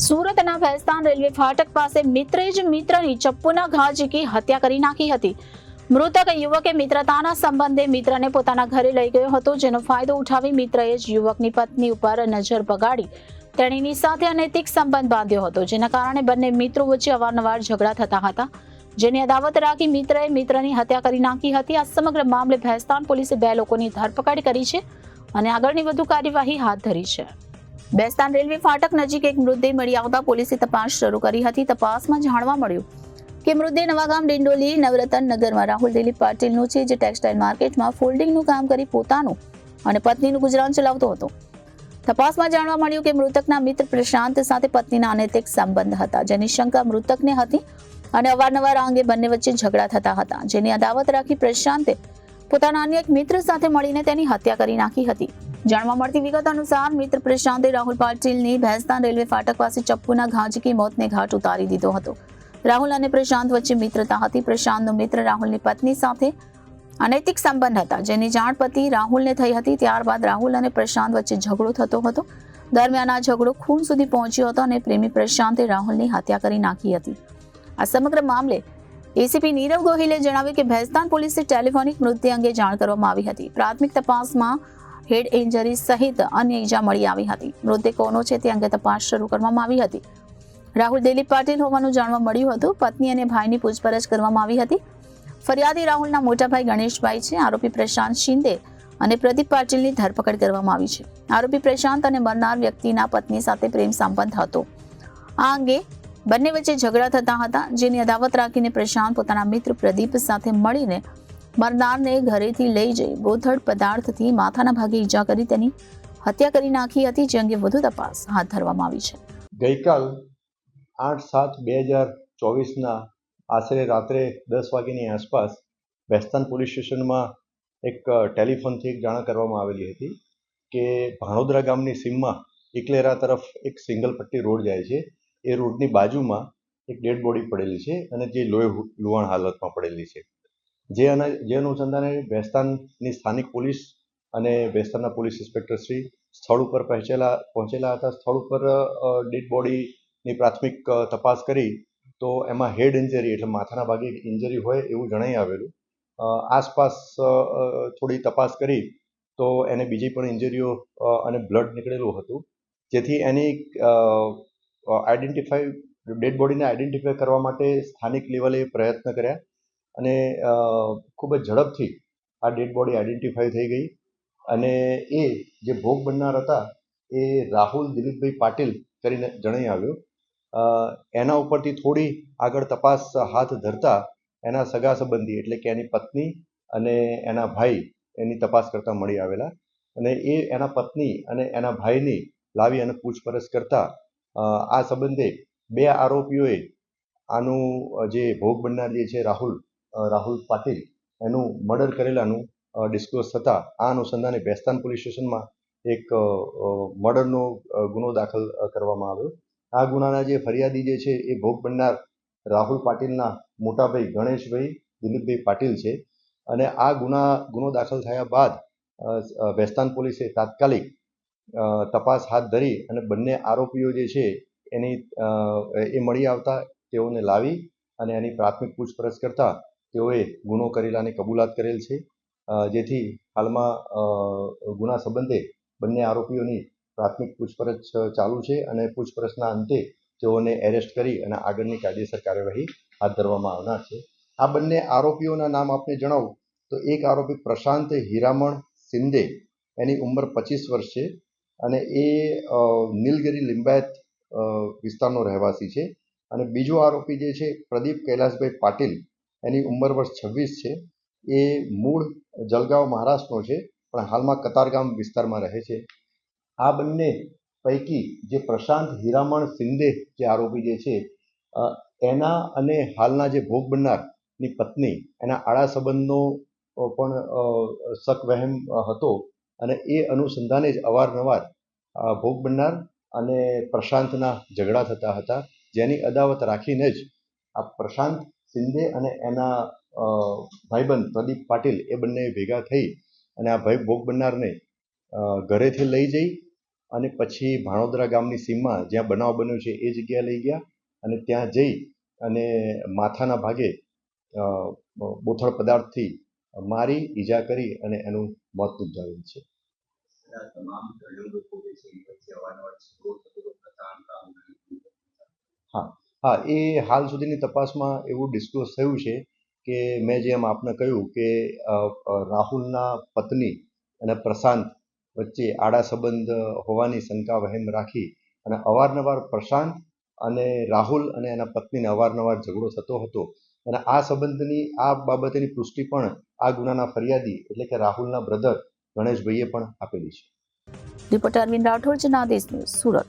સુરતના ભેસ્તાન રેલવે ફાટક પાસે મિત્રે જ મિત્રની ચપ્પુના ઘા ઝીકી હત્યા કરી નાખી હતી. મૃતક યુવકે મિત્રતાના સંબંધે મિત્રને પોતાના ઘરે લઈ ગયો હતો, જેનો ફાયદો ઉઠાવી મિત્રએ જ યુવકની પત્ની ઉપર નજર બગાડી તેણીની સાથે અનૈતિક સંબંધ બાંધ્યો હતો, જેના કારણે બંને મિત્રો વચ્ચે અવારનવાર ઝઘડા થતા હતા, જેની અદાવત રાખી મિત્રએ મિત્રની હત્યા કરી નાખી હતી. આ સમગ્ર મામલે ભેસ્તાન પોલીસે 2 લોકોની ધરપકડ કરી છે અને આગળની વધુ કાર્યવાહી હાથ ધરી છે. ભેસ્તાન રેલવે ફાટક નજીક એક મૃતદેહ મળી આવતા પોલીસે તપાસ શરૂ કરી હતી. તપાસમાં જાણવા મળ્યું કે મૃતદેહ નવાગામ ડિંડોલી નવરતન નગરમાં રાહુલ દિલીપ પાટીલનું છે, જે ટેક્સટાઇલ માર્કેટમાં ફોલ્ડિંગનું કામ કરી પોતાનું અને પત્નીનું ગુજરાન ચલાવતો હતો. તપાસમાં જાણવા મળ્યું કે મૃતકના મિત્ર પ્રશાંત સાથે પત્નીના અનૈતિક સંબંધ હતા, જેની શંકા મૃતકને હતી અને અવારનવાર આ અંગે બંને વચ્ચે ઝઘડા થતા હતા, જેની અદાવત રાખી પ્રશાંતે પોતાના અન્ય એક મિત્ર સાથે મળીને તેની હત્યા કરી નાખી હતી. જાણવા મળતી વિગત અનુસાર મિત્ર પ્રશાંતે રાહુલ પાટીલની ભેસ્તાન રેલવે ફાટક પાસે ચપ્પુના ઘા ઝીકી મોતને ઘાટ ઉતારી દીધો હતો. રાહુલ અને પ્રશાંત વચ્ચે મિત્રતા હતી. પ્રશાંતનો મિત્ર રાહુલની પત્ની સાથે અનૈતિક સંબંધ હતા, જેની જાણ પતિ રાહુલને થઈ હતી. ત્યારબાદ રાહુલ અને પ્રશાંત વચ્ચે ઝઘડો થતો હતો. દરમિયાન આ ઝઘડો ખૂન સુધી પહોંચ્યો હતો અને પ્રેમી પ્રશાંતે રાહુલની હત્યા કરી નાખી હતી. આ સમગ્ર મામલે એસીપી નીરવ ગોહિલે જણાવ્યું કે ભેસ્તાન પોલીસે ટેલિફોનિક મૃત્યુ અંગે જાણ કરવામાં આવી હતી. પ્રાથમિક તપાસમાં હેડ ઇન્જરી સહિત અન્ય ઈજા મળી આવી હતી. મૃતદેહ કોનો છે તે અંગે તપાસ શરૂ કરવામાં આવી હતી. રાહુલ દિલીપ પાટીલ હોવાનું જાણવા મળ્યું હતું. પત્ની અને ભાઈની પૂછપરછ કરવામાં આવી હતી. ફરિયાદી રાહુલના મોટા ભાઈ ગણેશભાઈ છે. આરોપી પ્રશાંત શિંદે અને પ્રદીપ પાટીલની ધરપકડ કરવામાં આવી છે. આરોપી પ્રશાંત અને મરનાર વ્યક્તિના પત્ની સાથે પ્રેમ સંબંધ હતો. આ અંગે બંને વચ્ચે ઝઘડા થતા હતા, જેની અદાવત રાખીને પ્રશાંત પોતાના મિત્ર પ્રદીપ સાથે મળીને મરનારને ઘરેથી લઈ જઈ ગોથડ પદાર્થથી માથાના ભાગે ઈજા કરી તેની હત્યા કરી નાખી હતી, જે અંગે વધુ તપાસ હાથ ધરવામાં આવી છે. ગઈકાલ 8/7/2024ના આશરે રાત્રે 10 વાગ્યાની આસપાસ ભેસ્તાન પોલીસ સ્ટેશનમાં એક ટેલિફોનથી એક જાણ કરવામાં આવેલી હતી કે ભાણોદરા ગામની સીમમાં ઇકલેરા તરફ એક સિંગલ પટ્ટી રોડ જાય છે. એ રોડની બાજુમાં એક ડેડ બોડી પડેલી છે અને જે લુહાણ હાલતમાં પડેલી છે. જે અનુસંધાને ભેસ્તાનની સ્થાનિક પોલીસ અને ભેસ્તાનના પોલીસ ઇન્સ્પેક્ટર શ્રી સ્થળ ઉપર પહોંચેલા હતા. સ્થળ ઉપર ડેડ બોડીની પ્રાથમિક તપાસ કરી તો એમાં હેડ ઇન્જરી એટલે માથાના ભાગે ઇન્જરી હોય એવું જણાઈ આવેલું. આસપાસ થોડી તપાસ કરી તો એને બીજી પણ ઇન્જરીઓ અને બ્લડ નીકળેલું હતું, જેથી એની ડેડ બોડીને આઈડેન્ટિફાઈ કરવા માટે સ્થાનિક લેવલે પ્રયત્ન કર્યા અને ખૂબ જ ઝડપથી આ ડેડ બોડી આઈડેન્ટિફાઈ થઈ ગઈ અને એ જે ભોગ બનનાર હતા એ રાહુલ દિલીપભાઈ પાટીલ કરીને જણાઈ આવ્યું. એના ઉપરથી થોડી આગળ તપાસ હાથ ધરતા એના સગા સંબંધી એટલે કે એની પત્ની અને એના ભાઈ એની તપાસ કરતા મળી આવેલા અને એ એના પત્ની અને એના ભાઈની લાવી અને પૂછપરછ કરતા આ સંબંધે 2 આરોપીઓએ આનું જે ભોગ બનનાર જે છે રાહુલ પાટીલ એનું મર્ડર કરેલાનું ડિસ્ક્લોઝ થતાં આ અનુસંધાને ભેસ્તાન પોલીસ સ્ટેશનમાં એક મર્ડરનો ગુનો દાખલ કરવામાં આવ્યો. આ ગુનાના જે ફરિયાદી જે છે એ ભોગ બનનાર રાહુલ પાટીલના મોટાભાઈ ગણેશભાઈ દિલીપભાઈ પાટીલ છે અને આ ગુનો દાખલ થયા બાદ ભેસ્તાન પોલીસે તાત્કાલિક તપાસ હાથ ધરી અને બંને આરોપીઓ જે છે એ મળી આવતા તેઓને લાવી અને એની પ્રાથમિક પૂછપરછ કરતા તેઓએ ગુનો કરેલાની કબૂલાત કરેલ છે, જેથી હાલમાં ગુના સંબંધે બંને આરોપીઓની પ્રાથમિક પૂછપરછ ચાલુ છે અને પૂછપરછના અંતે તેઓને એરેસ્ટ કરી અને આગળની કાયદેસર કાર્યવાહી હાથ ધરવામાં આવનાર છે. આ બંને આરોપીઓના નામ આપને જણાવું તો એક આરોપી પ્રશાંત હીરામણ શિંદે, એની ઉંમર 25 વર્ષ છે અને એ નીલગિરી લિંબાયત વિસ્તારનો રહેવાસી છે અને બીજો આરોપી જે છે પ્રદીપ કૈલાસભાઈ પાટીલ, એની ઉંમર વર્ષ 26 છે. એ મૂળ જલગાંવ મહારાષ્ટ્રનો છે પણ હાલમાં કતારગામ વિસ્તારમાં રહે છે. આ બંને પૈકી જે પ્રશાંત હીરામણ શિંદે જે આરોપી જે છે એના અને હાલના જે ભોગ બનનારની પત્ની એના આડા સંબંધનો પણ શક વહેમ હતો અને એ અનુસંધાને જ અવારનવાર ભોગ બનનાર અને પ્રશાંતના ઝઘડા થતા હતા, જેની અદાવત રાખીને જ આ પ્રશાંત શિંદે અને એના ભાઈબંધ પ્રદીપ પાટીલ એ બંને ભેગા થઈ અને આ ભોગ બનનારને ઘરેથી લઈ જઈ અને પછી ભાણોદરા ગામની સીમમાં જ્યાં બનાવ બન્યો છે એ જગ્યાએ લઈ ગયા અને ત્યાં જઈ અને માથાના ભાગે બોથડ પદાર્થથી મારી ઈજા કરી અને એનું મોત નિપજાવેલ છે. હા, એ હાલ સુધીની તપાસમાં એવું ડિસ્ક્લોઝ થયું છે કે મેં જેમ આપને કહ્યું કે રાહુલના પત્ની અને પ્રશાંત વચ્ચે આડા સંબંધ હોવાની શંકા વહેમ રાખી અને અવારનવાર પ્રશાંત અને રાહુલ અને એના પત્નીને અવારનવાર ઝઘડો થતો હતો અને આ સંબંધની આ બાબતેની પુષ્ટિ પણ આ ગુનાના ફરિયાદી એટલે કે રાહુલના બ્રધર ગણેશભાઈએ પણ આપેલી છે. Reporter Arvind Rathod, Janadesh news, Surat.